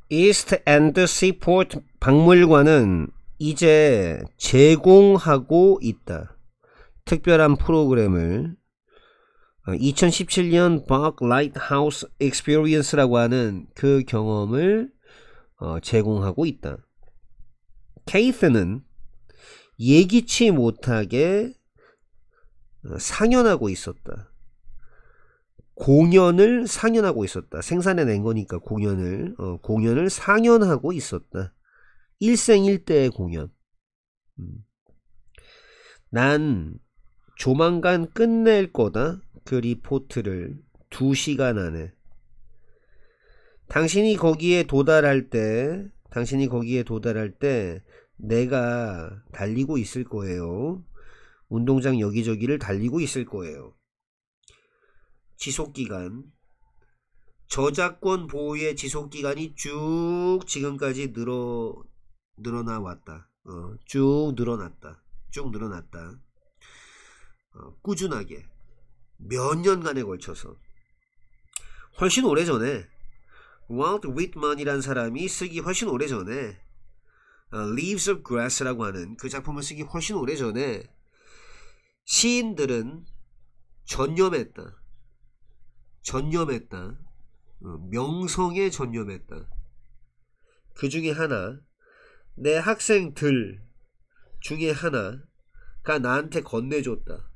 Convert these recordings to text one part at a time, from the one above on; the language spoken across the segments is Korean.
이스트 앤드 시포트 박물관은 이제 제공하고 있다. 특별한 프로그램을 2017년 박 라이트하우스 익스피리언스라고 하는 그 경험을 제공하고 있다. 케이스는 예기치 못하게 상연하고 있었다. 공연을 상연하고 있었다. 생산해낸 거니까 공연을 상연하고 있었다. 일생일대의 공연. 난 조만간 끝낼 거다. 그 리포트를 2시간 안에. 당신이 거기에 도달할 때 내가 달리고 있을 거예요. 운동장 여기저기를 달리고 있을 거예요. 지속기간, 저작권 보호의 지속기간이 쭉 지금까지 늘어나 왔다. 쭉 늘어났다. 꾸준하게 몇 년간에 걸쳐서 훨씬 오래전에 월트 위트먼이란 사람이 쓰기 훨씬 오래전에 Leaves of Grass라고 하는 그 작품을 쓰기 훨씬 오래전에 시인들은 전념했다. 명성에 전념했다. 그 중에 하나, 내 학생들 중에 하나가 나한테 건네줬다.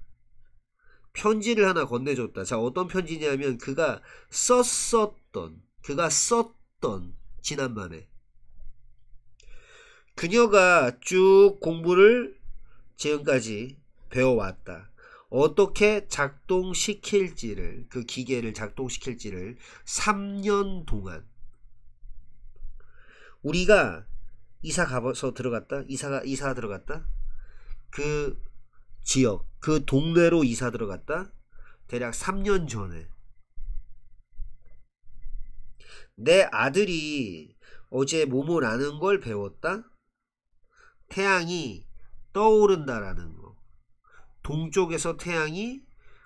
편지를 하나 건네줬다. 자, 어떤 편지냐면 그가 썼던 지난밤에 그녀가 쭉 공부를 지금까지 배워왔다. 어떻게 작동시킬지를, 그 기계를 작동시킬지를 3년 동안. 우리가 이사 들어갔다. 그 지역, 그 동네로 이사 들어갔다. 대략 3년 전에. 내 아들이 어제 뭐뭐라는 걸 배웠다. 태양이 떠오른다라는 거. 동쪽에서 태양이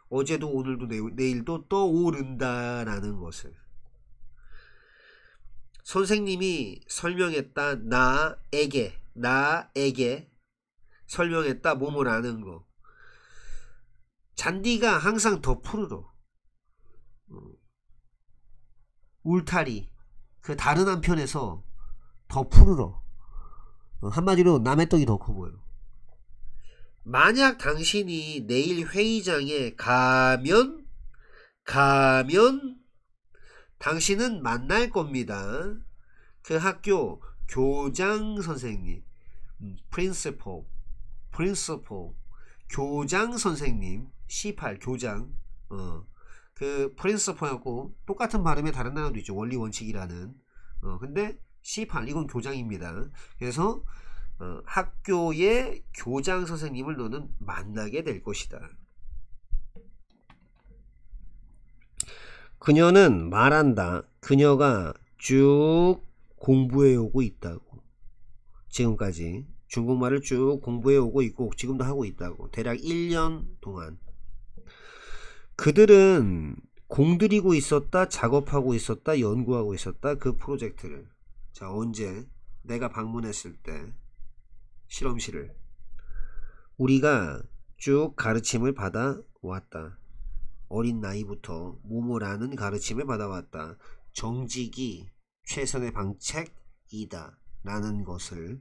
어제도 오늘도 내일도 떠오른다라는 것을 선생님이 설명했다. 나에게 설명했다. 뭐뭐라는 거. 잔디가 항상 더 푸르러. 울타리 그 다른 한편에서 더 푸르러. 한마디로 남의 떡이 더 커 보여. 만약 당신이 내일 회의장에 가면 당신은 만날 겁니다. 그 학교 교장 선생님, principal, 교장 선생님, C8 교장, 그 principal하고 똑같은 발음에 다른 단어도 있죠. 원리 원칙이라는. 근데 C8 이건 교장입니다. 그래서 학교의 교장 선생님을 너는 만나게 될 것이다. 그녀는 말한다. 그녀가 쭉 공부해 오고 있다고. 지금까지 중국말을 쭉 공부해 오고 있고 지금도 하고 있다고. 대략 1년 동안. 그들은 공들이고 있었다. 작업하고 있었다. 연구하고 있었다. 그 프로젝트를. 자, 언제? 내가 방문했을 때 실험실을 우리가 쭉 가르침을 받아왔다. 어린 나이부터 뭐뭐라는 가르침을 받아왔다. 정직이 최선의 방책이다 라는 것을.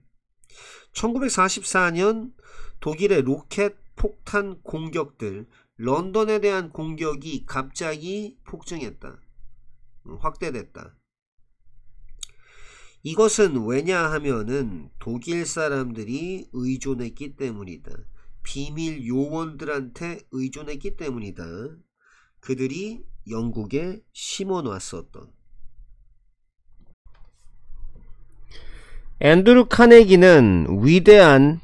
1944년 독일의 로켓 폭탄 공격들, 런던에 대한 공격이 갑자기 폭증했다. 확대됐다. 이것은 왜냐 하면은 독일 사람들이 의존했기 때문이다. 비밀 요원들한테 의존했기 때문이다. 그들이 영국에 심어놨었던. 앤드루 카네기는 위대한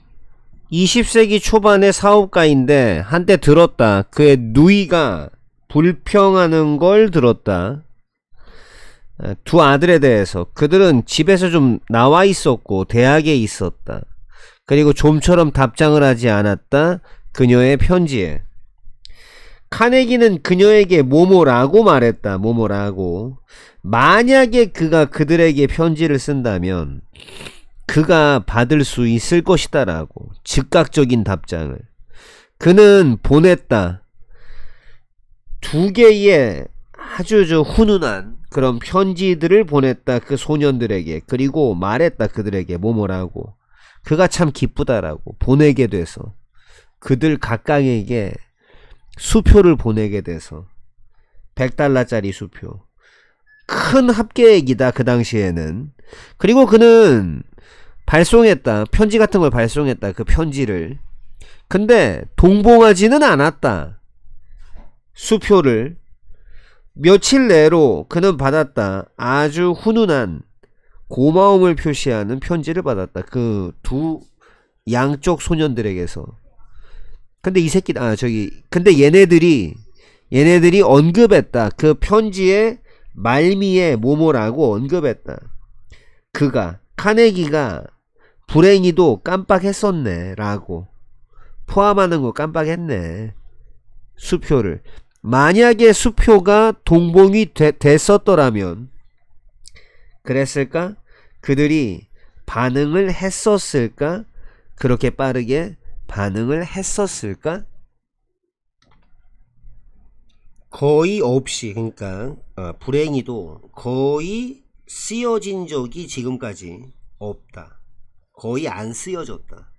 20세기 초반의 사업가인데 한때 들었다. 그의 누이가 불평하는 걸 들었다. 두 아들에 대해서. 그들은 집에서 좀 나와 있었고 대학에 있었다. 그리고 좀처럼 답장을 하지 않았다. 그녀의 편지에. 카네기는 그녀에게 뭐뭐라고 말했다. 뭐뭐라고. 만약에 그가 그들에게 편지를 쓴다면 그가 받을 수 있을 것이다 라고. 즉각적인 답장을. 그는 보냈다. 2개의 아주 훈훈한 그런 편지들을 보냈다. 그 소년들에게. 그리고 말했다. 그들에게 뭐뭐라고. 그가 참 기쁘다라고. 보내게 돼서. 그들 각각에게 수표를 보내게 돼서. $100짜리 수표. 큰 합계액이다. 그 당시에는. 그리고 그는 발송했다. 편지 같은 걸 발송했다. 그 편지를. 근데 동봉하지는 않았다. 수표를. 며칠 내로 그는 받았다. 아주 훈훈한 고마움을 표시하는 편지를 받았다. 그 두 양쪽 소년들에게서. 근데 이 새끼 근데 얘네들이 언급했다. 그 편지의 말미에 뭐뭐라고 언급했다. 그가 카네기가 불행히도 깜빡했었네 라고. 포함하는 거 깜빡했네. 수표를. 만약에 수표가 동봉이 됐었더라면 그랬을까? 그들이 반응을 했었을까? 그렇게 빠르게 반응을 했었을까? 거의 없이. 그러니까 불행히도 거의 쓰여진 적이 지금까지 없다. 거의 안 쓰여졌다.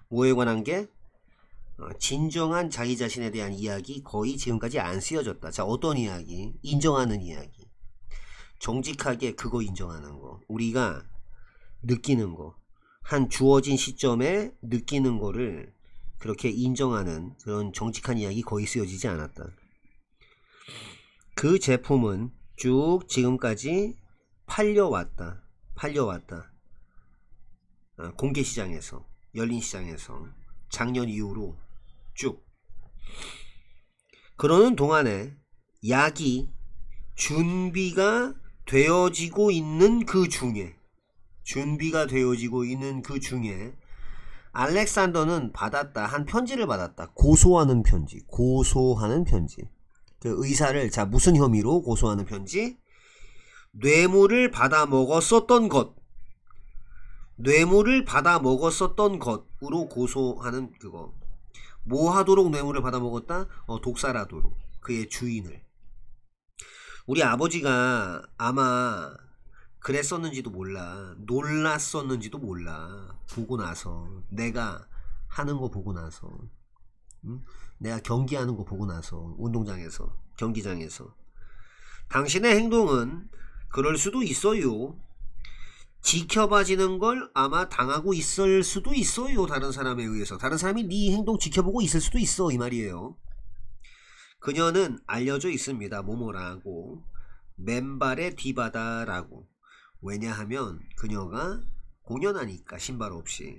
뭐에 관한 게? 진정한 자기 자신에 대한 이야기 거의 지금까지 안 쓰여졌다. 자, 어떤 이야기? 인정하는 이야기. 정직하게 그거 인정하는 거. 우리가 느끼는 거. 한 주어진 시점에 느끼는 거를 그렇게 인정하는 그런 정직한 이야기 거의 쓰여지지 않았다. 그 제품은 쭉 지금까지 팔려왔다. 공개시장에서, 열린시장에서 작년 이후로 쭉. 그러는 동안에 약이 준비가 되어지고 있는 그 중에 알렉산더는 받았다. 한 편지를 받았다. 고소하는 편지. 그 의사를 무슨 혐의로 고소하는 편지? 뇌물을 받아 먹었었던 것으로 고소하는 그거. 뭐 하도록 뇌물을 받아 먹었다? 독살하도록. 그의 주인을. 우리 아버지가 아마 그랬었는지도 몰라. 놀랐었는지도 몰라. 보고 나서. 내가 하는 거 보고 나서. 응? 내가 경기하는 거 보고 나서. 운동장에서, 경기장에서. 당신의 행동은 그럴 수도 있어요. 지켜봐지는 걸 아마 당하고 있을 수도 있어요. 다른 사람에 의해서. 다른 사람이 네 행동 지켜보고 있을 수도 있어. 이 말이에요. 그녀는 알려져 있습니다. 뭐뭐라고. 맨발의 디바다라고. 왜냐하면 그녀가 공연하니까 신발 없이.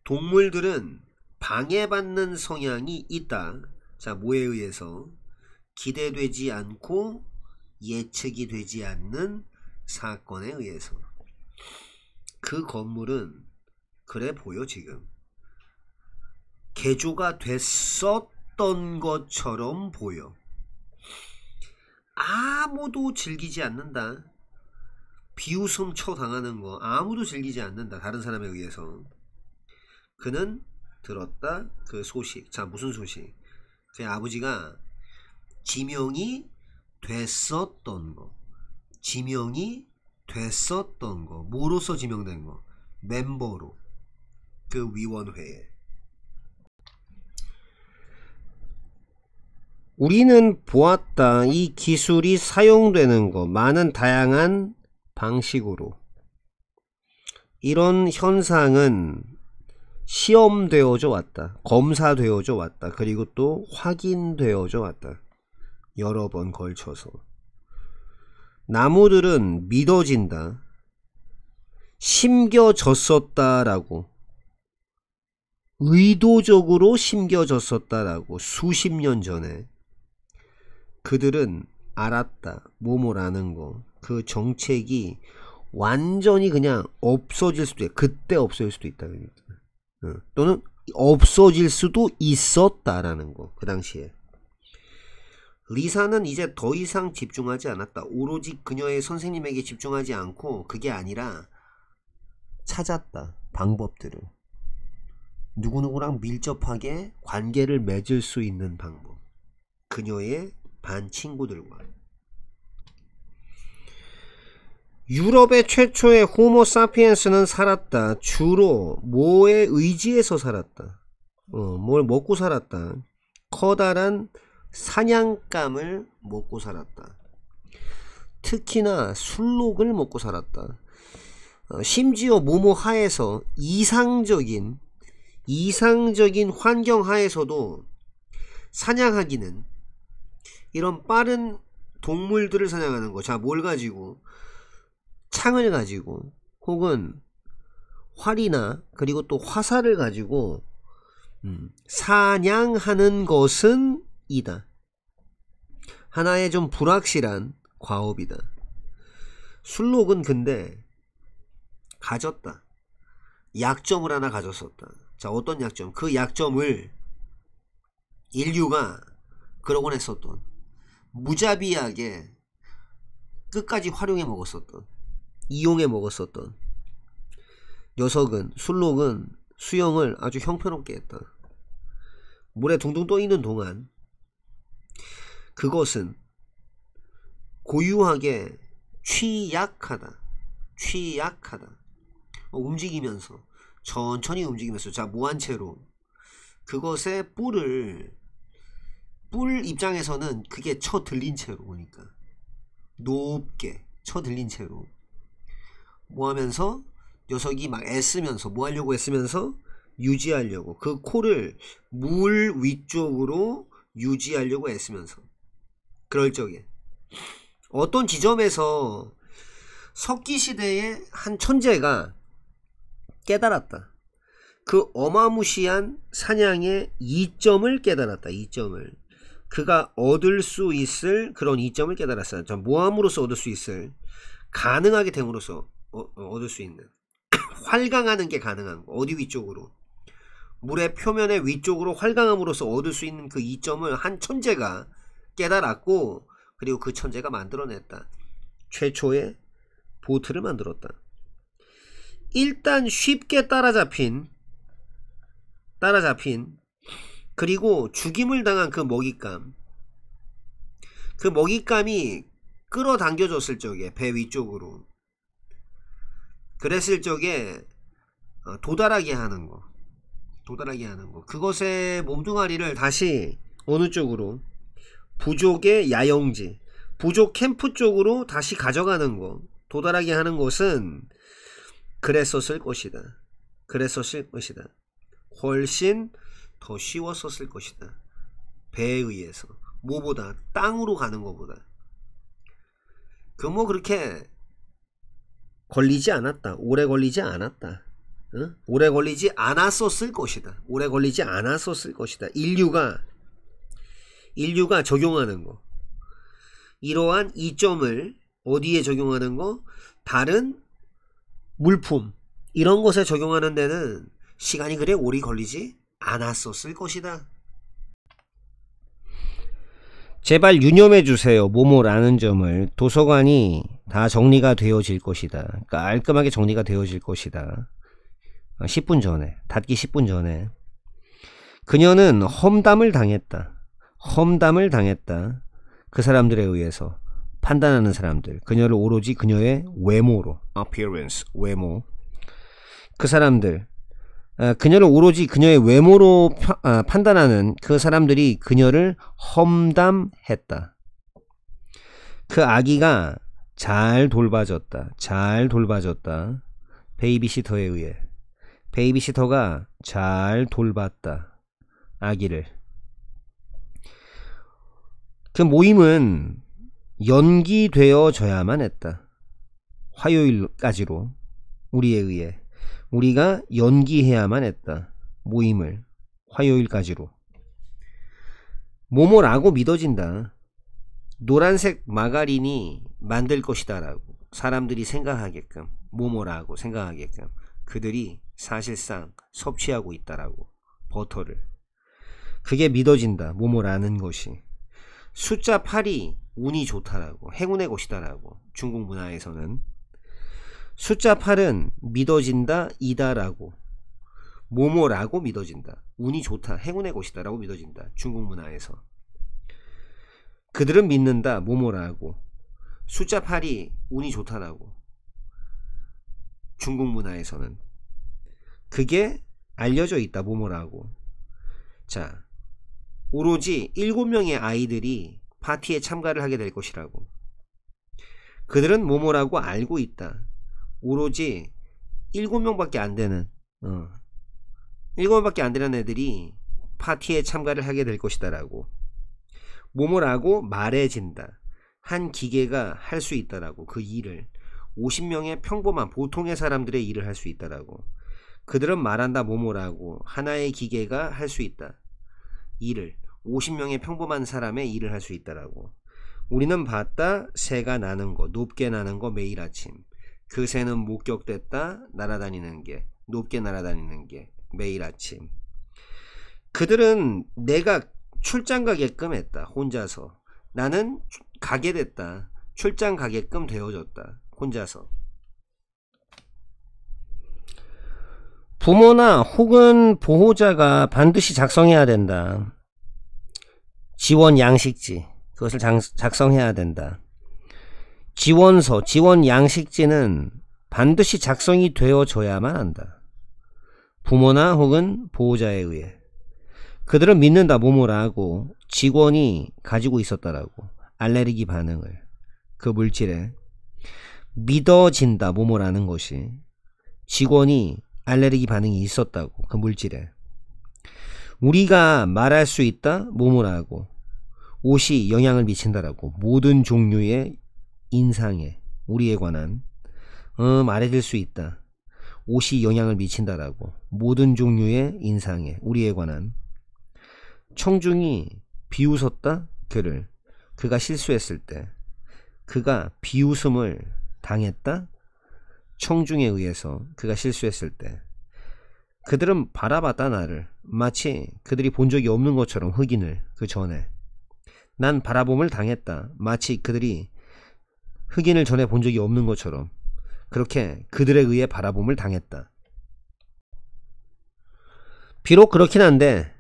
동물들은 방해받는 성향이 있다. 자, 뭐에 의해서? 기대되지 않고 예측이 되지 않는 사건에 의해서. 그 건물은 그래 보여. 지금 개조가 됐었던 것처럼 보여. 아무도 즐기지 않는다. 비웃음 쳐당하는 거 아무도 즐기지 않는다. 다른 사람에 의해서. 그는 들었다. 그 소식. 자, 무슨 소식? 제 아버지가 지명이 됐었던 거. 뭐로서 지명된 거? 멤버로. 그 위원회에. 우리는 보았다. 이 기술이 사용되는 거. 많은 다양한 방식으로. 이런 현상은 시험되어져 왔다. 검사되어져 왔다. 그리고 또 확인되어져 왔다. 여러 번 걸쳐서. 나무들은 믿어진다. 심겨졌었다라고. 의도적으로 심겨졌었다라고. 수십 년 전에. 그들은 알았다. 뭐뭐라는 거. 그 정책이 완전히 그냥 없어질 수도 있다. 그때 없어질 수도 있다. 또는 없어질 수도 있었다라는 거. 그 당시에 리사는 이제 더 이상 집중하지 않았다. 오로지 그녀의 선생님에게 집중하지 않고 그게 아니라 찾았다. 방법들을. 누구누구랑 밀접하게 관계를 맺을 수 있는 방법. 그녀의 반 친구들과. 유럽의 최초의 호모 사피엔스는 살았다. 주로 뭐에 의지해서 살았다. 뭘 먹고 살았다. 커다란 사냥감을 먹고 살았다. 특히나 술록을 먹고 살았다. 심지어 모모 하에서 이상적인 환경 하에서도 사냥하기는 이런 빠른 동물들을 사냥하는 거. 자, 뭘 가지고? 창을 가지고 혹은 활이나 그리고 또 화살을 가지고 사냥하는 것은 이다. 하나의 좀 불확실한 과업이다. 술록은 근데 가졌다. 약점을 하나 가졌었다. 자, 어떤 약점? 그 약점을 인류가 그러곤 했었던, 무자비하게 끝까지 활용해 먹었었던, 이용해 먹었었던 녀석은, 술록은 수영을 아주 형편없게 했다. 물에 둥둥 떠 있는 동안 그것은 고유하게 취약하다. 움직이면서, 천천히 움직이면서, 자, 무한체로 그것의 뿔 입장에서는 그게 쳐 들린 채로, 보니까 높게 쳐 들린 채로 뭐 하면서 녀석이 막 애쓰면서, 뭐 하려고 애쓰면서 유지하려고, 그 코를 물 위쪽으로 유지하려고 애쓰면서, 그럴 적에 어떤 지점에서 석기시대의 한 천재가 깨달았다. 그 어마무시한 사냥의 이점을 깨달았다. 이점을. 그가 얻을 수 있을 그런 이점을 깨달았어요. 모함으로써 얻을 수 있을, 가능하게 됨으로써 얻을 수 있는 활강하는 게 가능한 거. 어디 위쪽으로? 물의 표면의 위쪽으로 활강함으로써 얻을 수 있는 그 이점을 한 천재가 깨달았고, 그리고 그 천재가 만들어냈다. 최초의 보트를 만들었다. 일단 쉽게 따라잡힌 그리고 죽임을 당한 그 먹잇감, 그 먹잇감이 끌어당겨졌을 적에 배 위쪽으로, 그랬을 적에 도달하게 하는 거, 그것의 몸뚱아리를 다시 어느 쪽으로? 부족의 야영지, 부족 캠프 쪽으로 다시 가져가는 거, 도달하게 하는 것은 그랬었을 것이다. 훨씬 더 쉬웠었을 것이다. 배에 의해서. 뭐보다? 땅으로 가는 것보다. 그렇게 걸리지 않았다. 오래 걸리지 않았다. 응? 오래 걸리지 않았었을 것이다. 인류가 적용하는 거. 이러한 이점을 어디에 적용하는 거? 다른 물품, 이런 것에 적용하는 데는 시간이 그래 오래 걸리지 않았었을 것이다. 제발 유념해 주세요. 뭐뭐라는 점을. 도서관이 다 정리가 되어질 것이다. 깔끔하게 정리가 되어질 것이다. 10분 전에, 닫기 10분 전에. 그녀는 험담을 당했다. 그 사람들에 의해서, 판단하는 사람들, 그녀를 오로지 그녀의 외모로, appearance, 외모. 그 사람들, 그녀를 오로지 그녀의 외모로 판단하는 그 사람들이 그녀를 험담했다. 그 아기가 잘 돌봐졌다. 베이비시터에 의해. 베이비시터가 잘 돌봤다. 아기를. 그 모임은 연기되어져야만 했다. 화요일까지로 우리에 의해. 우리가 연기해야만 했다. 모임을 화요일까지로. 뭐뭐라고 믿어진다. 노란색 마가린이 만들 것이다 라고 사람들이 생각하게끔, 뭐뭐라고 생각하게끔 그들이 사실상 섭취하고 있다라고 버터를. 그게 믿어진다. 뭐뭐라는 것이. 숫자 8이 운이 좋다라고, 행운의 것이다라고. 중국 문화에서는 숫자 8은 믿어진다, 이다라고. 뭐뭐라고 믿어진다. 운이 좋다, 행운의 것이다라고 믿어진다. 중국 문화에서. 그들은 믿는다, 뭐뭐라고. 숫자 8이 운이 좋다라고. 중국 문화에서는. 그게 알려져 있다, 뭐뭐라고. 자, 오로지 7명의 아이들이 파티에 참가를 하게 될 것이라고. 그들은 뭐뭐라고 알고 있다. 오로지 7명밖에 안 되는 7명밖에 안 되는 애들이 파티에 참가를 하게 될 것이다 라고. 뭐뭐라고 말해진다. 한 기계가 할 수 있다라고. 그 일을 50명의 평범한 보통의 사람들의 일을 할 수 있다라고. 그들은 말한다, 뭐뭐라고. 하나의 기계가 할 수 있다. 일을 50명의 평범한 사람의 일을 할 수 있다라고. 우리는 봤다, 새가 나는 거, 높게 나는 거 매일 아침. 그 새는 목격됐다, 날아다니는 게, 높게 날아다니는 게 매일 아침. 그들은 내가 출장 가게끔 했다, 혼자서. 나는 가게 됐다, 출장 가게끔 되어졌다, 혼자서. 부모나 혹은 보호자가 반드시 작성해야 된다. 지원 양식지, 그것을 작성해야 된다. 지원서, 지원 양식지는 반드시 작성이 되어져야만 한다. 부모나 혹은 보호자에 의해. 그들은 믿는다, 뭐뭐라고. 직원이 가지고 있었다라고. 알레르기 반응을. 그 물질에. 믿어진다, 뭐뭐라는 것이. 직원이 알레르기 반응이 있었다고. 그 물질에. 우리가 말할 수 있다, 뭐뭐라고. 옷이 영향을 미친다라고. 모든 종류의 인상에, 우리에 관한 말해줄 수 있다. 옷이 영향을 미친다라고. 모든 종류의 인상에, 우리에 관한. 청중이 비웃었다, 그를. 그가 실수했을 때. 그가 비웃음을 당했다, 청중에 의해서. 그가 실수했을 때. 그들은 바라봤다, 나를. 마치 그들이 본 적이 없는 것처럼, 흑인을. 그 전에. 난 바라봄을 당했다. 마치 그들이 흑인을 전에 본 적이 없는 것처럼. 그렇게 그들에 의해 바라봄을 당했다. 비록 그렇긴 한데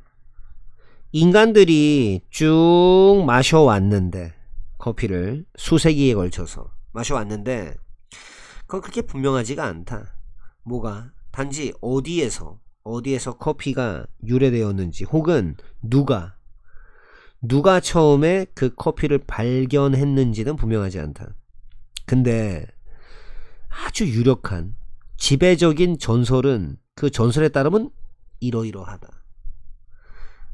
인간들이 쭉 마셔왔는데, 커피를 수세기에 걸쳐서 마셔왔는데 그건 그렇게 분명하지가 않다. 뭐가? 단지 어디에서 커피가 유래되었는지, 혹은 누가 처음에 그 커피를 발견했는지는 분명하지 않다. 근데 아주 유력한 지배적인 전설은, 그 전설에 따르면 이러이러하다.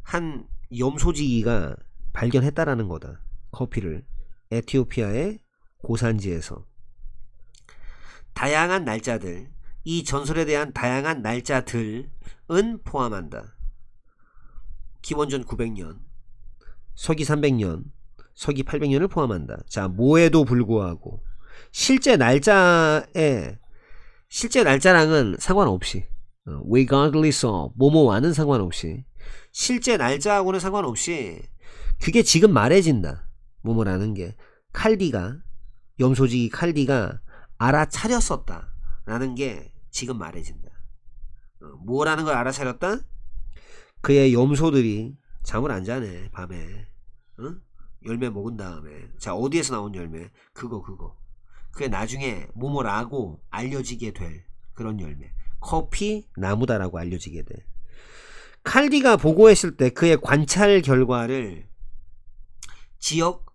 한 염소지기가 발견했다라는 거다, 커피를. 에티오피아의 고산지에서. 다양한 날짜들, 이 전설에 대한 다양한 날짜들은 포함한다. 기원전 900년, 서기 300년, 서기 800년을 포함한다. 자, 뭐에도 불구하고 실제 날짜랑은 상관없이, regardless of, 뭐뭐와는 상관없이, 실제 날짜하고는 상관없이 그게 지금 말해진다, 뭐뭐라는 게. 칼디가, 염소지기 칼디가 알아차렸었다 라는 게 지금 말해진다. 뭐라는 걸 알아차렸다? 그의 염소들이 잠을 안 자네, 밤에. 열매 먹은 다음에. 자, 어디에서 나온 열매? 그거. 그게 나중에 뭐뭐라고 알려지게 될 그런 열매. 커피 나무다라고 알려지게 돼. 칼디가 보고했을 때 그의 관찰 결과를 지역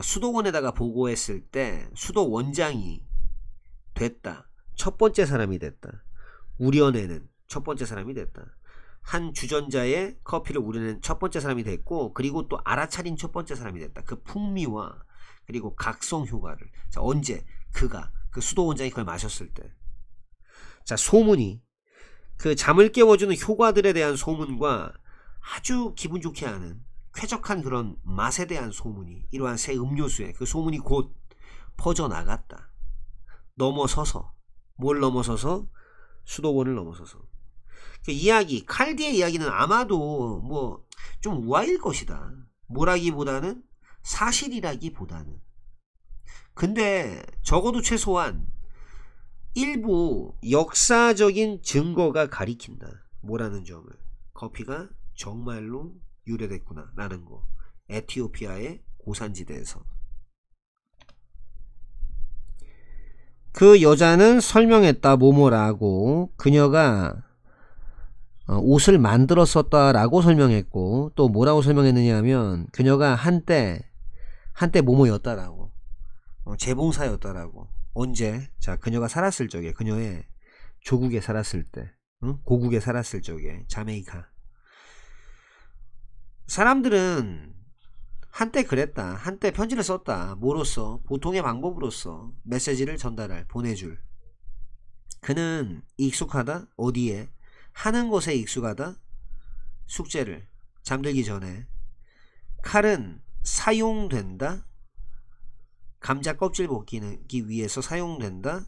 수도원에다가 보고했을 때 수도 원장이 됐다. 첫 번째 사람이 됐다. 우려내는 첫 번째 사람이 됐다. 한 주전자의 커피를 우려낸 첫 번째 사람이 됐고, 그리고 또 알아차린 첫 번째 사람이 됐다. 그 풍미와 그리고 각성 효과를. 자, 언제? 그가, 그 수도 원장이 그걸 마셨을 때. 자, 소문이, 그 잠을 깨워주는 효과들에 대한 소문과 아주 기분 좋게 하는 쾌적한 그런 맛에 대한 소문이, 이러한 새 음료수에 그 소문이 곧 퍼져나갔다. 넘어서서, 뭘 넘어서서? 수도원을 넘어서서. 그 이야기, 칼디의 이야기는 아마도 뭐 좀 우아일 것이다. 뭐라기보다는 사실이라기보다는. 근데 적어도 최소한 일부 역사적인 증거가 가리킨다. 뭐라는 점을. 커피가 정말로 유래됐구나 라는 거. 에티오피아의 고산지대에서. 그 여자는 설명했다. 뭐뭐라고. 그녀가 옷을 만들었었다라고 설명했고, 또 뭐라고 설명했느냐 하면 그녀가 한때 뭐뭐였다라고, 재봉사였다라고. 언제? 자, 그녀가 살았을 적에, 그녀의 조국에 살았을 때, 응? 고국에 살았을 적에, 자메이카. 사람들은 한때 그랬다. 한때 편지를 썼다. 뭐로써? 보통의 방법으로써 메시지를 전달할, 보내줄. 그는 익숙하다. 어디에? 하는 것에 익숙하다. 숙제를 잠들기 전에. 칼은 사용된다. 감자 껍질 벗기기 위해서 사용된다.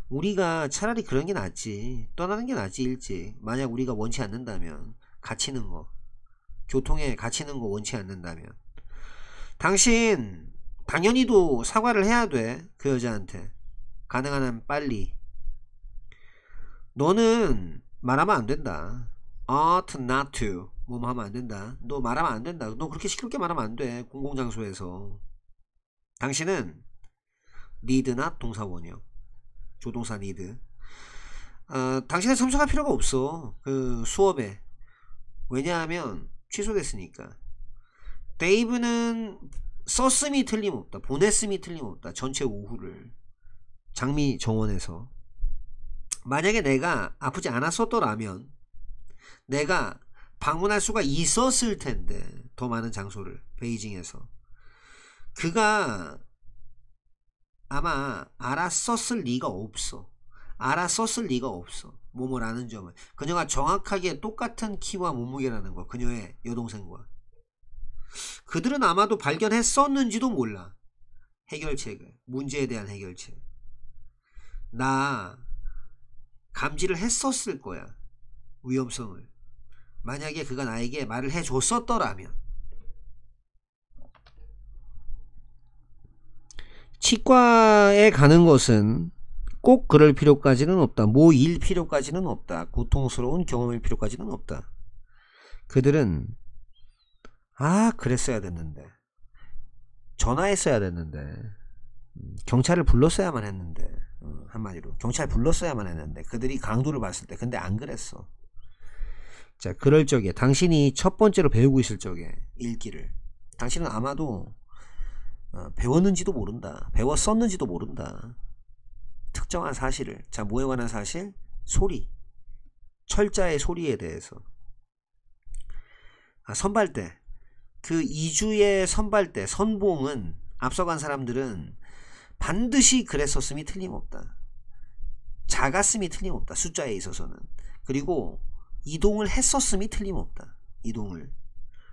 우리가 차라리 그런 게 낫지. 떠나는 게 낫지. 일찍. 만약 우리가 원치 않는다면. 갇히는 거, 교통에 갇히는 거 원치 않는다면. 당신 당연히도 사과를 해야 돼. 그 여자한테. 가능한 한 빨리. 너는 말하면 안 된다. ought not to. 뭐 하면 안 된다. 너 말하면 안 된다. 너 그렇게 시끄럽게 말하면 안 돼. 공공장소에서. 당신은 need not 동사원형. 조동사 need. 당신은 참석할 필요가 없어. 그 수업에. 왜냐하면 취소됐으니까. 데이브는 썼음이 틀림없다. 보냈음이 틀림없다. 전체 오후를. 장미 정원에서. 만약에 내가 아프지 않았었더라면 내가 방문할 수가 있었을 텐데, 더 많은 장소를 베이징에서. 그가 아마 알았었을 리가 없어. 알았었을 리가 없어. 뭐뭐라는 점을. 그녀가 정확하게 똑같은 키와 몸무게라는 거. 그녀의 여동생과. 그들은 아마도 발견했었는지도 몰라. 해결책을. 문제에 대한 해결책. 나 감지를 했었을 거야. 위험성을. 만약에 그가 나에게 말을 해줬었더라면. 치과에 가는 것은 꼭 그럴 필요까지는 없다. 뭐일 필요까지는 없다. 고통스러운 경험일 필요까지는 없다. 그들은 그랬어야 됐는데, 전화했어야 됐는데, 경찰을 불렀어야만 했는데, 한마디로 경찰 불렀어야만 했는데, 그들이 강도를 봤을 때. 근데 안 그랬어. 자, 그럴 적에, 당신이 첫 번째로 배우고 있을 적에 읽기를, 당신은 아마도 배웠는지도 모른다. 배웠었는지도 모른다. 특정한 사실을. 자, 뭐에 관한 사실? 소리. 철자의 소리에 대해서. 선발대. 그 2주의 선발대, 선봉은 앞서간 사람들은 반드시 그랬었음이 틀림없다. 작았음이 틀림없다. 숫자에 있어서는. 그리고 이동을 했었음이 틀림없다. 이동을.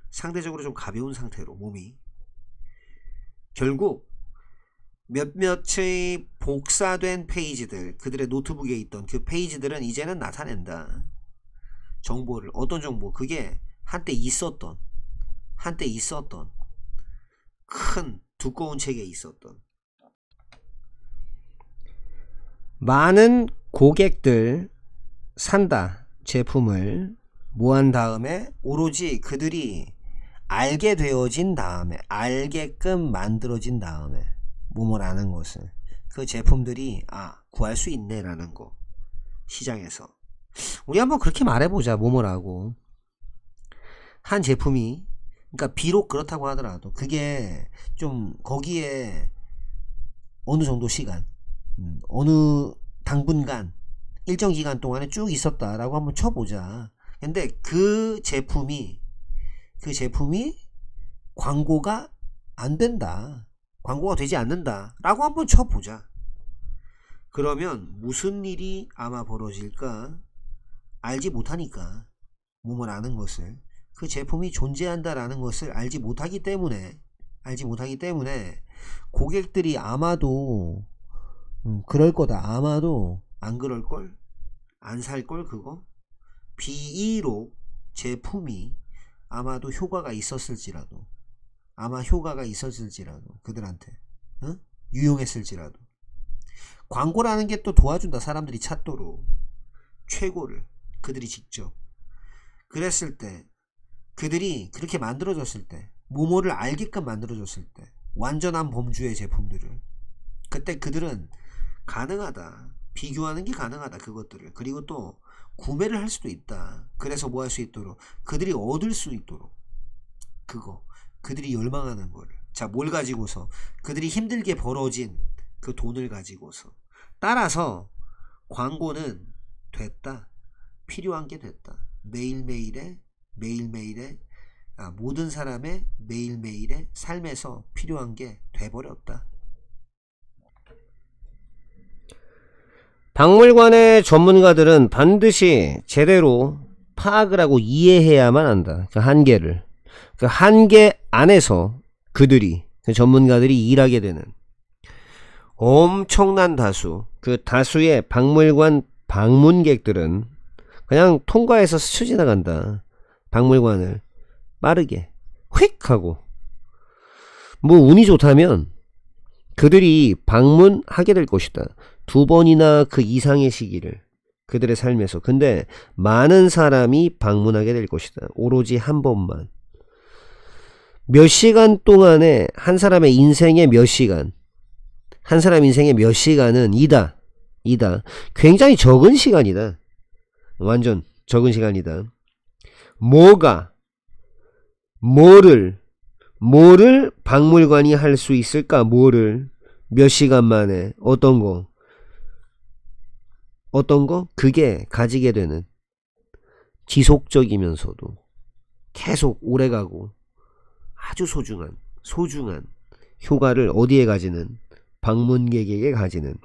상대적으로 좀 가벼운 상태로 몸이. 결국 몇몇의 복사된 페이지들, 그들의 노트북에 있던 그 페이지들은 이제는 나타낸다. 정보를. 어떤 정보? 그게 한때 있었던 큰 두꺼운 책에 있었던. 많은 고객들 산다. 제품을 뭐한 다음에 오로지 그들이 알게 되어진 다음에, 알게끔 만들어진 다음에, 뭐뭐라는 것을, 그 제품들이 구할 수 있네 라는 거. 시장에서. 우리 한번 그렇게 말해보자. 뭐뭐라고. 한 제품이, 그러니까 비록 그렇다고 하더라도 그게 좀 거기에 어느 정도 시간, 어느 당분간, 일정 기간 동안에 쭉 있었다라고 한번 쳐보자. 근데 그 제품이 광고가 안 된다. 광고가 되지 않는다. 라고 한번 쳐보자. 그러면 무슨 일이 아마 벌어질까? 알지 못하니까. 뭐뭐라는 것을. 그 제품이 존재한다라는 것을 알지 못하기 때문에 고객들이 아마도 그럴 거다. 아마도 안 그럴걸? 안 살걸 그거? B2로 제품이 아마도 효과가 있었을지라도 그들한테 유용했을지라도 광고라는 게 또 도와준다. 사람들이 찾도록 최고를 그들이 직접 그랬을 때 그들이 그렇게 만들어졌을 때 뭐뭐를 알게끔 만들어졌을 때 완전한 범주의 제품들을 그때 그들은 가능하다. 비교하는 게 가능하다. 그것들을. 그리고 또 구매를 할 수도 있다. 그래서 뭐 할 수 있도록 그들이 얻을 수 있도록 그들이 열망하는 거를 자 뭘 가지고서 그들이 힘들게 벌어진 그 돈을 가지고서 따라서 광고는 됐다. 필요한 게 됐다. 매일매일의 모든 사람의 매일매일의 삶에서 필요한 게 돼버렸다. 박물관의 전문가들은 반드시 제대로 파악을 하고 이해해야만 한다. 그 한계를. 그 한계 안에서 그들이 그 전문가들이 일하게 되는 엄청난 다수 그 다수의 박물관 방문객들은 그냥 통과해서 스쳐 지나간다. 박물관을 빠르게 휙 하고 뭐 운이 좋다면 그들이 방문하게 될 것이다. 2번이나 그 이상의 시기를 그들의 삶에서. 근데 많은 사람이 방문하게 될 것이다. 오로지 한 번만. 몇 시간 동안에 한 사람의 인생의 몇 시간, 한 사람 인생의 몇 시간은 이다. 굉장히 적은 시간이다. 완전 적은 시간이다. 뭐를 박물관이 할 수 있을까? 뭐를 몇 시간 만에 어떤 거 그게 가지게 되는 지속적이면서도 계속 오래가고 아주 소중한 효과를 어디에 가지는 방문객에게 가지는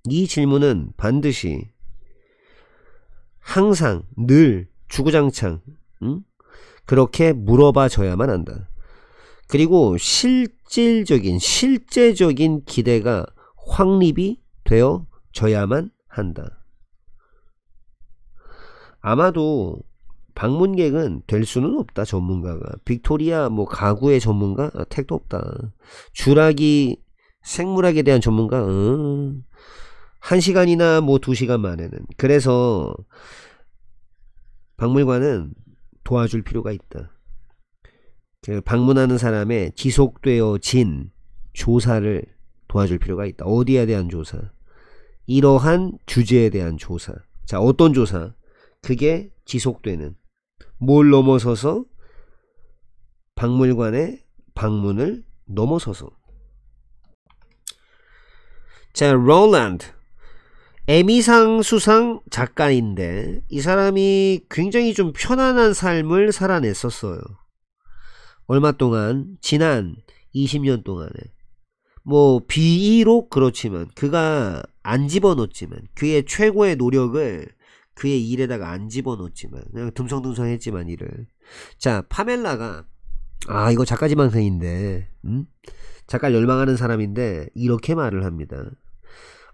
이 질문은 반드시 항상 늘 주구장창 그렇게 물어봐줘야만 한다. 그리고 실제적인 기대가 확립이 되어져야만 한다. 아마도 방문객은 될 수는 없다. 전문가가. 빅토리아 뭐 가구의 전문가? 택도 없다. 주라기 생물학에 대한 전문가? 1시간이나 뭐 2시간 만에는. 그래서 박물관은 도와줄 필요가 있다. 그 방문하는 사람의 지속되어진 조사를 도와줄 필요가 있다. 어디에 대한 조사? 이러한 주제에 대한 조사. 자, 어떤 조사? 그게 지속되는. 뭘 넘어서서? 박물관의 방문을 넘어서서. 자, 롤랜드. 에미상 수상 작가인데 이 사람이 굉장히 좀 편안한 삶을 살아냈었어요. 얼마 동안? 지난 20년 동안에. 뭐 비이록 그렇지만 그가 안 집어넣었지만 그의 최고의 노력을 그의 일에다가 안 집어넣었지만 그냥 듬성듬성했지만 일을. 자, 파멜라가 이거 작가 지망생인데 작가를 열망하는 사람인데 이렇게 말을 합니다.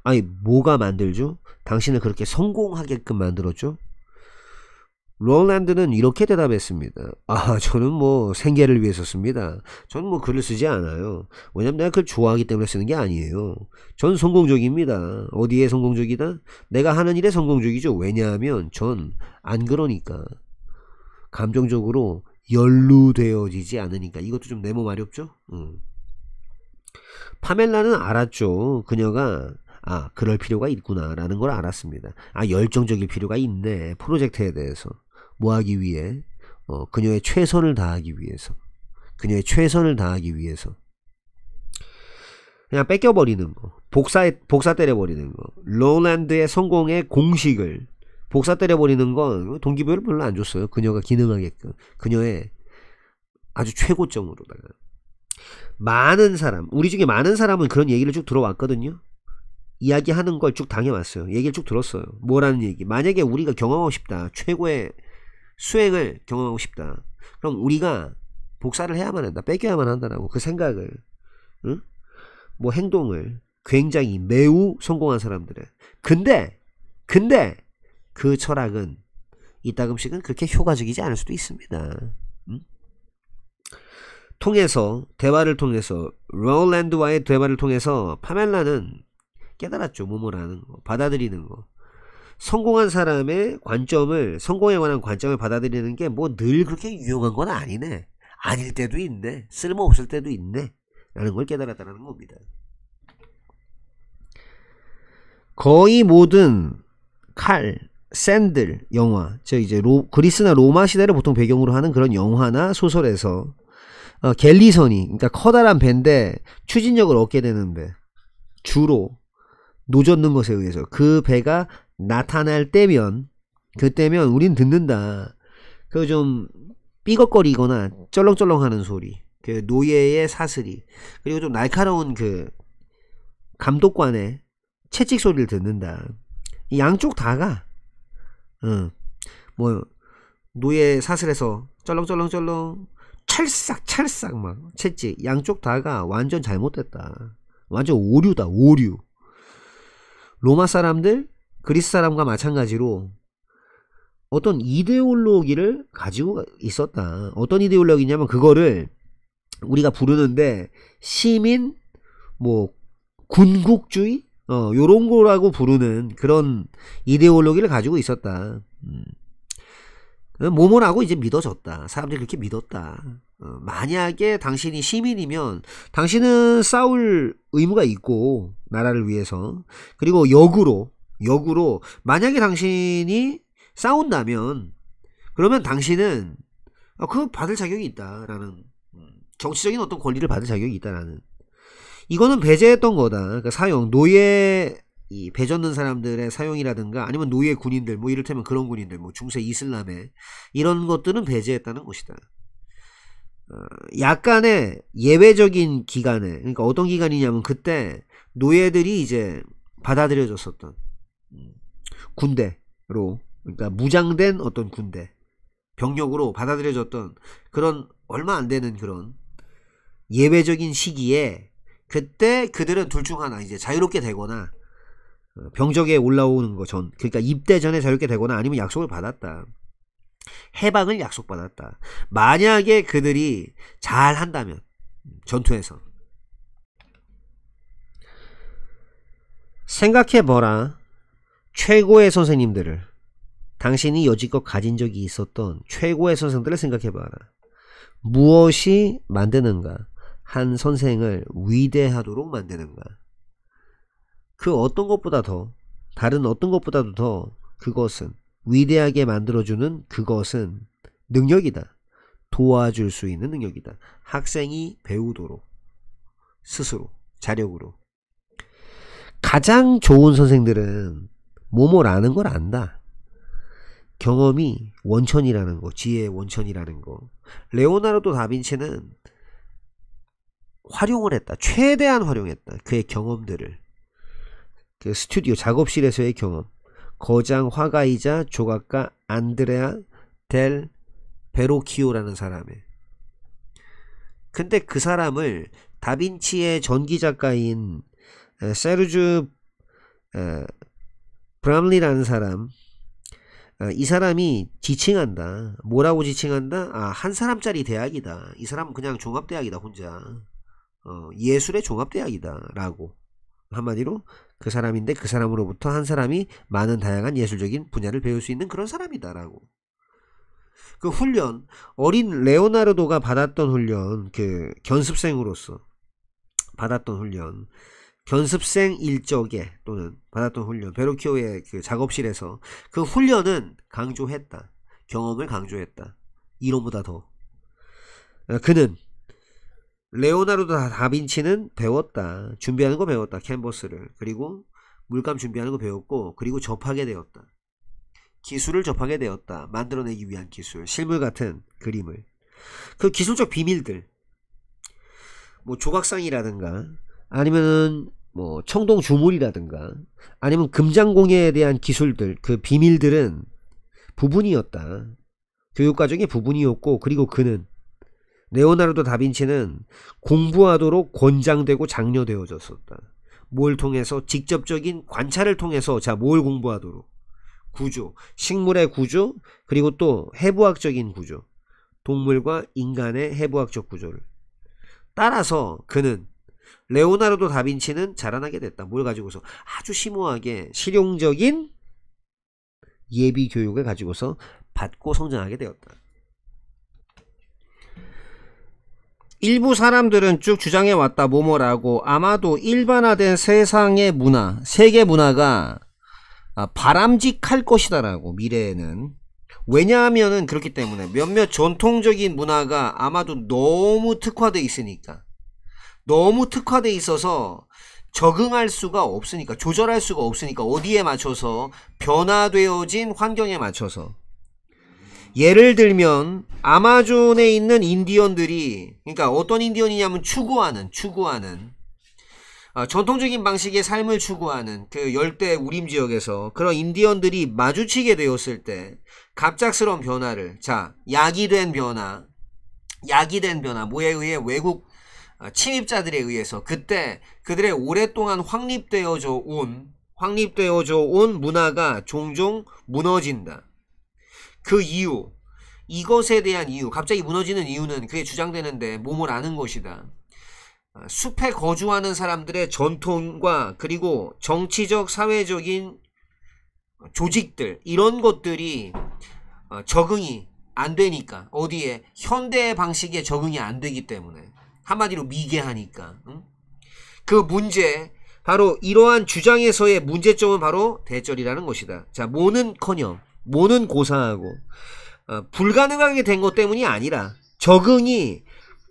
아니 뭐가 만들죠? 당신을 그렇게 성공하게끔 만들었죠? 롤랜드는 이렇게 대답했습니다. 저는 뭐 생계를 위해서 씁니다. 저는 뭐 글을 쓰지 않아요. 왜냐면 내가 그걸 좋아하기 때문에 쓰는 게 아니에요. 전 성공적입니다. 어디에 성공적이다? 내가 하는 일에 성공적이죠. 왜냐하면 전 안 그러니까. 감정적으로 연루되어지지 않으니까. 이것도 좀 네모 말이 없죠? 파멜라는 알았죠. 그녀가 그럴 필요가 있구나 라는 걸 알았습니다. 열정적일 필요가 있네. 프로젝트에 대해서 뭐 하기 위해? 그녀의 최선을 다하기 위해서. 그냥 뺏겨버리는 거. 복사 때려버리는 거. 롤랜드의 성공의 공식을 복사 때려버리는 건 동기부여를 별로 안 줬어요. 그녀가 기능하게끔. 그녀의 아주 최고점으로다가. 많은 사람, 우리 중에 많은 사람은 그런 얘기를 쭉 들어왔거든요. 이야기하는 걸 쭉 당해왔어요. 얘기를 쭉 들었어요. 뭐라는 얘기? 만약에 우리가 경험하고 싶다. 최고의 수행을 경험하고 싶다. 그럼 우리가 복사를 해야만 한다. 뺏겨야만 한다라고. 그 생각을, 뭐 행동을 굉장히 매우 성공한 사람들의. 근데 그 철학은 이따금씩은 그렇게 효과적이지 않을 수도 있습니다. 대화를 통해서 롤랜드와의 대화를 통해서 파멜라는 깨달았죠. 모모라는 거, 받아들이는 거. 성공한 사람의 관점을, 성공에 관한 관점을 받아들이는 게 뭐 늘 그렇게 유용한 건 아니네. 아닐 때도 있네. 쓸모없을 때도 있네. 라는 걸 깨달았다는 겁니다. 거의 모든 샌들 영화, 이제 그리스나 로마 시대를 보통 배경으로 하는 그런 영화나 소설에서 갤리선이, 그러니까 커다란 배인데 추진력을 얻게 되는데 주로 노젓는 것에 의해서 그 배가 나타날 때면, 그때면 우린 듣는다. 그 좀 삐걱거리거나 쩔렁쩔렁하는 소리, 그 노예의 사슬이, 그리고 좀 날카로운 그 감독관의 채찍 소리를 듣는다. 이 양쪽 다가 뭐 노예 사슬에서 쩔렁쩔렁쩔렁 찰싹찰싹 막 채찍, 양쪽 다가 완전 잘못됐다. 완전 오류다. 오류. 로마 사람들, 그리스 사람과 마찬가지로 어떤 이데올로기를 가지고 있었다. 어떤 이데올로기냐면 그거를 우리가 부르는데 시민 뭐 군국주의 요런 거라고 부르는 그런 이데올로기를 가지고 있었다. 모모라고 이제 믿어졌다. 사람들이 그렇게 믿었다. 만약에 당신이 시민이면 당신은 싸울 의무가 있고, 나라를 위해서. 그리고 역으로 만약에 당신이 싸운다면 그러면 당신은 그거 받을 자격이 있다라는, 정치적인 어떤 권리를 받을 자격이 있다라는. 이거는 배제했던 거다. 그러니까 사용, 노예 이 배젓는 사람들의 사용이라든가 아니면 노예 군인들, 뭐 이를테면 그런 군인들, 뭐 중세 이슬람에 이런 것들은 배제했다는 것이다. 약간의 예외적인 기간에, 그러니까 어떤 기간이냐면 그때 노예들이 이제 받아들여졌었던 군대로, 그러니까 무장된 어떤 군대, 병력으로 받아들여졌던 그런 얼마 안 되는 그런 예외적인 시기에, 그때 그들은 둘 중 하나, 이제 자유롭게 되거나 병적에 올라오는 거 전, 그러니까 입대 전에 자유롭게 되거나 아니면 약속을 받았다. 해방을 약속받았다. 만약에 그들이 잘 한다면 전투에서. 생각해봐라. 최고의 선생님들을, 당신이 여지껏 가진 적이 있었던 최고의 선생들을 생각해봐라. 무엇이 만드는가? 한 선생을 위대하도록 만드는가? 그 어떤 것보다 더, 다른 어떤 것보다도 더 그것은, 위대하게 만들어주는 그것은 능력이다. 도와줄 수 있는 능력이다. 학생이 배우도록, 스스로 자력으로. 가장 좋은 선생들은 뭐뭐라는 걸 안다. 경험이 원천이라는 거, 지혜의 원천이라는 거. 레오나르도 다빈치는 활용을 했다. 최대한 활용했다. 그의 경험들을. 그 스튜디오 작업실에서의 경험. 거장 화가이자 조각가 안드레아 델 베로키오라는 사람의. 근데 그 사람을 다빈치의 전기작가인 세르주 브람리라는 사람, 이 사람이 지칭한다. 뭐라고 지칭한다? 한 사람짜리 대학이다. 이 사람은 그냥 종합대학이다. 혼자 예술의 종합대학이다 라고. 한마디로 그 사람인데 그 사람으로부터 한 사람이 많은 다양한 예술적인 분야를 배울 수 있는 그런 사람이다 라고. 그 훈련, 어린 레오나르도가 받았던 훈련, 그 견습생으로서 받았던 훈련, 견습생 일적에 또는 받았던 훈련, 베로키오의 그 작업실에서 그 훈련은 강조했다. 경험을 강조했다. 이론보다 더. 그는, 레오나르도 다빈치는 배웠다. 준비하는 거 배웠다. 캔버스를. 그리고 물감 준비하는 거 배웠고, 그리고 접하게 되었다. 기술을 접하게 되었다. 만들어내기 위한 기술, 실물 같은 그림을. 그 기술적 비밀들, 뭐 조각상이라든가 아니면은 뭐 청동 주물이라든가 아니면 금장공예에 대한 기술들, 그 비밀들은 부분이었다. 교육과정의 부분이었고, 그리고 그는, 레오나르도 다빈치는 공부하도록 권장되고 장려되어졌었다. 뭘 통해서? 직접적인 관찰을 통해서. 자, 뭘 공부하도록? 구조, 식물의 구조, 그리고 또 해부학적인 구조, 동물과 인간의 해부학적 구조를 따라서 그는 레오나르도 다빈치는 자라나게 됐다. 뭘 가지고서? 아주 심오하게 실용적인 예비 교육을 가지고서 받고 성장하게 되었다. 일부 사람들은 쭉 주장해왔다. 뭐뭐라고. 아마도 일반화된 세상의 문화, 세계 문화가 바람직할 것이다 라고. 미래에는. 왜냐하면은 그렇기 때문에 몇몇 전통적인 문화가 아마도 너무 특화되어 있으니까, 너무 특화되어 있어서 적응할 수가 없으니까, 조절할 수가 없으니까, 어디에 맞춰서, 변화되어진 환경에 맞춰서. 예를 들면 아마존에 있는 인디언들이, 그러니까 어떤 인디언이냐면 추구하는 전통적인 방식의 삶을 추구하는 그 열대 우림 지역에서 그런 인디언들이 마주치게 되었을 때 갑작스러운 변화를, 자, 야기된 변화, 뭐에 의해? 외국 침입자들에 의해서. 그때 그들의 오랫동안 확립되어져 온 문화가 종종 무너진다. 그 이유, 이것에 대한 이유, 갑자기 무너지는 이유는 그게 주장되는데 뭐뭐라는 것이다. 숲에 거주하는 사람들의 전통과 그리고 정치적 사회적인 조직들, 이런 것들이 적응이 안 되니까. 어디에? 현대의 방식에 적응이 안 되기 때문에. 한마디로 미개하니까. 그 문제, 바로 이러한 주장에서의 문제점은 바로 대절이라는 것이다. 자, 모는 고사하고 불가능하게 된 것 때문이 아니라,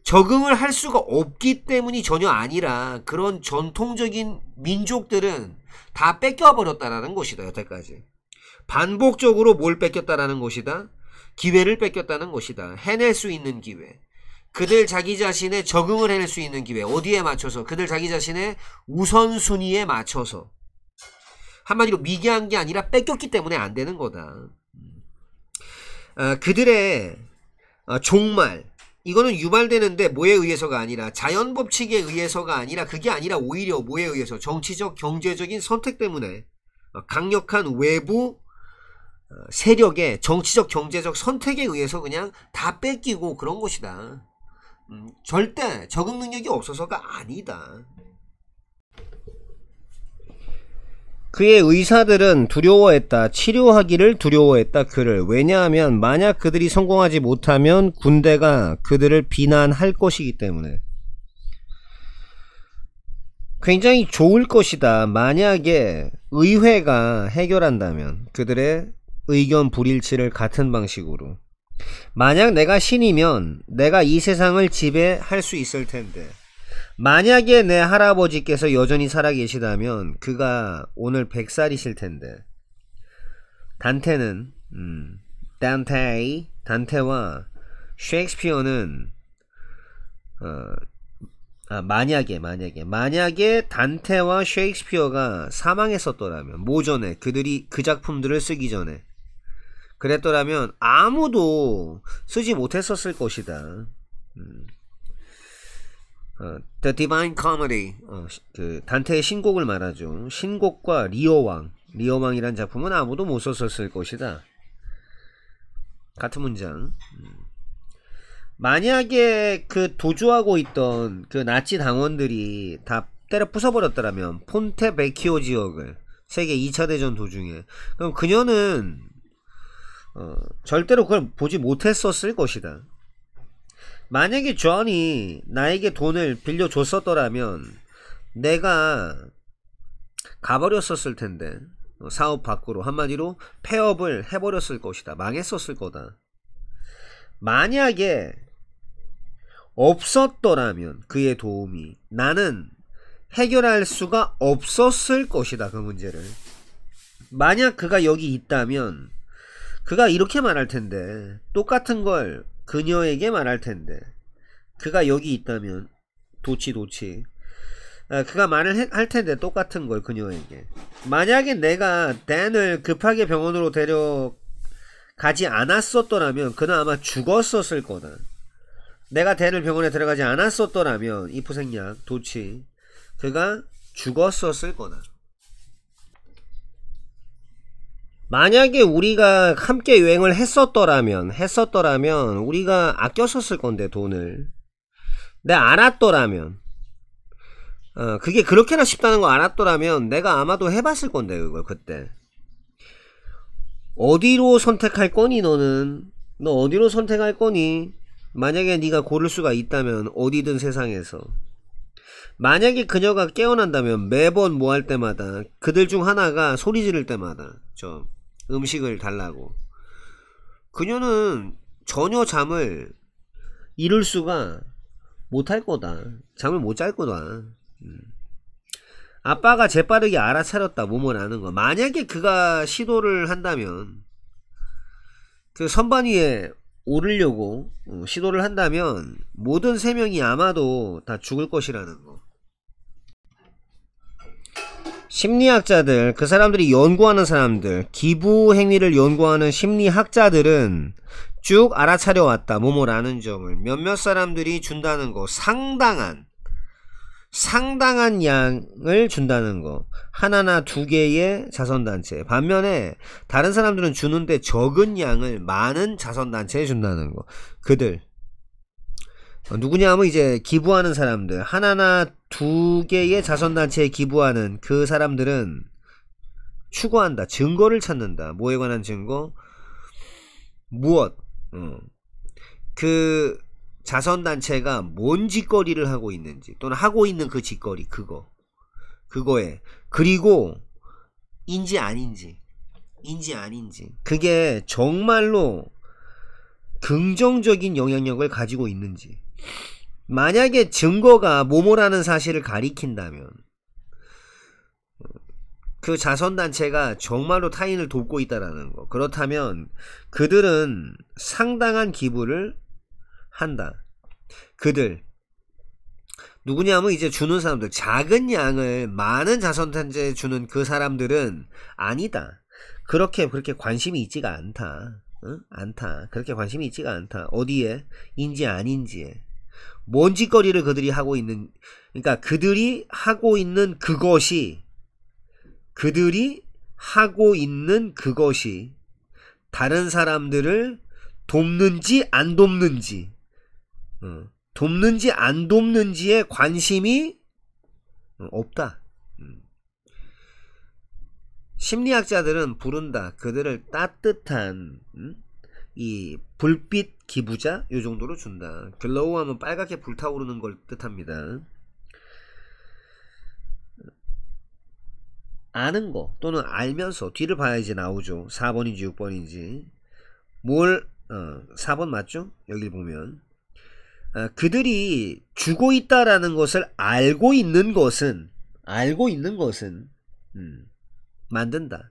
적응을 할 수가 없기 때문이 전혀 아니라, 그런 전통적인 민족들은 다 뺏겨버렸다라는 것이다. 여태까지 반복적으로 뭘 뺏겼다라는 것이다? 기회를 뺏겼다는 것이다. 해낼 수 있는 기회, 그들 자기 자신의 적응을 해낼 수 있는 기회. 어디에 맞춰서? 그들 자기 자신의 우선순위에 맞춰서. 한마디로 미개한 게 아니라 뺏겼기 때문에 안 되는 거다. 그들의 종말, 이거는 유발되는데 뭐에 의해서가 아니라, 자연 법칙에 의해서가 아니라, 그게 아니라 오히려 뭐에 의해서? 정치적 경제적인 선택 때문에, 강력한 외부 세력의 정치적 경제적 선택에 의해서 그냥 다 뺏기고 그런 것이다. 절대 적응 능력이 없어서가 아니다. 그의 의사들은 두려워했다. 치료하기를 두려워했다. 그를. 왜냐하면 만약 그들이 성공하지 못하면 군대가 그들을 비난할 것이기 때문에. 굉장히 좋을 것이다. 만약에 의회가 해결한다면, 그들의 의견 불일치를 같은 방식으로. 만약 내가 신이면 내가 이 세상을 지배할 수 있을 텐데, 만약에 내 할아버지께서 여전히 살아계시다면 그가 오늘 100살이실 텐데, 단테와 셰익스피어는 만약에 단테와 셰익스피어가 사망했었더라면, 모전에, 그들이 그 작품들을 쓰기 전에 그랬더라면 아무도 쓰지 못했었을 것이다. The Divine Comedy, 그 단테의 신곡을 말하죠. 신곡과 리어왕이란 작품은 아무도 못 썼었을 것이다. 같은 문장. 만약에 그 도주하고 있던 그 나치 당원들이 다 때려 부숴버렸더라면, 폰테베키오 지역을, 세계 2차 대전 도중에, 그럼 그녀는 절대로 그걸 보지 못했었을 것이다. 만약에 존이 나에게 돈을 빌려줬었더라면 내가 가버렸었을 텐데, 사업 밖으로. 한마디로 폐업을 해버렸을 것이다. 망했었을 거다. 만약에 없었더라면 그의 도움이, 나는 해결할 수가 없었을 것이다. 그 문제를. 만약 그가 여기 있다면 그가 이렇게 말할 텐데, 똑같은 걸 그녀에게 말할 텐데, 그가 여기 있다면, 도치 그가 말을 할 텐데, 똑같은 걸 그녀에게. 만약에 내가 댄을 급하게 병원으로 데려가지 않았었더라면 그는 아마 죽었었을 거다. 내가 댄을 병원에 데려가지 않았었더라면, 이프생약 도치, 그가 죽었었을 거다. 만약에 우리가 함께 여행을 했었더라면 우리가 아껴 썼을 건데 돈을 내가 알았더라면 그게 그렇게나 쉽다는 거 알았더라면 내가 아마도 해봤을 건데 그걸 그때 어디로 선택할 거니 너는 너 어디로 선택할 거니 만약에 네가 고를 수가 있다면 어디든 세상에서 만약에 그녀가 깨어난다면 매번 뭐 할 때마다 그들 중 하나가 소리 지를 때마다 저 음식을 달라고 그녀는 전혀 잠을 이룰 수가 못할 거다. 잠을 못 잘 거다. 아빠가 재빠르게 알아차렸다 몸을 아는 거. 만약에 그가 시도를 한다면 그 선반 위에 오르려고 시도를 한다면 모든 세 명이 아마도 다 죽을 것이라는 거. 심리학자들, 그 사람들이 연구하는 사람들, 기부 행위를 연구하는 심리학자들은 쭉 알아차려 왔다. 몸을 아는 점을. 몇몇 사람들이 준다는 거. 상당한 양을 준다는 거. 하나나 두 개의 자선단체. 반면에 다른 사람들은 주는데 적은 양을 많은 자선단체에 준다는 거. 그들 누구냐 하면 이제 기부하는 사람들. 하나나 두 개의 자선단체에 기부하는 그 사람들은 추구한다. 증거를 찾는다. 뭐에 관한 증거? 무엇? 그 자선단체가 뭔 짓거리를 하고 있는지 또는 하고 있는 그 짓거리 그거에 그리고 인지 아닌지 그게 정말로 긍정적인 영향력을 가지고 있는지 만약에 증거가 뭐뭐라는 사실을 가리킨다면 그 자선단체가 정말로 타인을 돕고 있다라는 거 그렇다면 그들은 상당한 기부를 한다. 그들 누구냐면 이제 주는 사람들 작은 양을 많은 자선단체에 주는 그 사람들은 아니다. 그렇게 관심이 있지가 않다. 않다. 그렇게 관심이 있지가 않다. 어디에? 인지 아닌지에. 뭔 짓거리를 그들이 하고 있는 그러니까 그들이 하고 있는 그것이 다른 사람들을 돕는지 안 돕는지 돕는지 안 돕는지에 관심이 없다. 심리학자들은 부른다. 그들을 따뜻한 이 불빛 기부자 요 정도로 준다. 글로우 하면 빨갛게 불타오르는 걸 뜻합니다. 아는 거 또는 알면서 뒤를 봐야지 나오죠. 4번인지 6번인지 4번 맞죠? 여길 보면 그들이 주고 있다라는 것을 알고 있는 것은 만든다.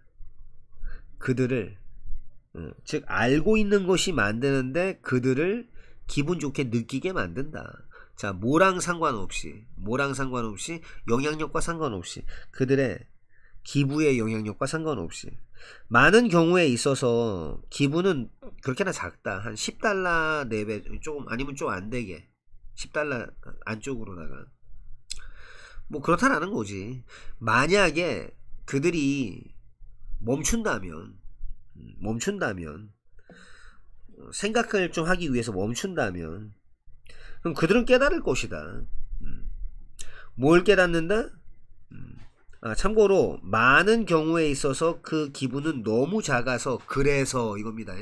그들을 즉 알고 있는 것이 만드는데 그들을 기분 좋게 느끼게 만든다. 자, 뭐랑 상관없이 영향력과 상관없이 그들의 기부의 영향력과 상관없이 많은 경우에 있어서 기부는 그렇게나 작다. 한 10달러 내배 조금 아니면 좀 안되게 10달러 안쪽으로다가 뭐 그렇다라는 거지. 만약에 그들이 멈춘다면 생각을 좀 하기 위해서 멈춘다면 그럼 그들은 깨달을 것이다. 뭘 깨닫는다? 참고로 많은 경우에 있어서 그 기분은 너무 작아서 그래서 이겁니다.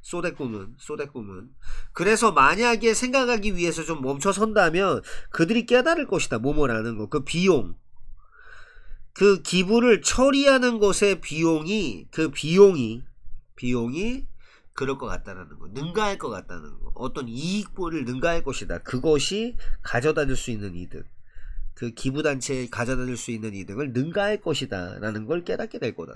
쏘대꿈은 그래서 만약에 생각하기 위해서 좀 멈춰선다면 그들이 깨달을 것이다. 뭐뭐라는 거. 그 비용 그 기부를 처리하는 것의 비용이 그럴 것 같다는 거. 능가할 것 같다는 거. 어떤 이익을 능가할 것이다. 그것이 가져다 줄 수 있는 이득 그 기부단체에 가져다 줄 수 있는 이득을 능가할 것이다 라는 걸 깨닫게 될 거다.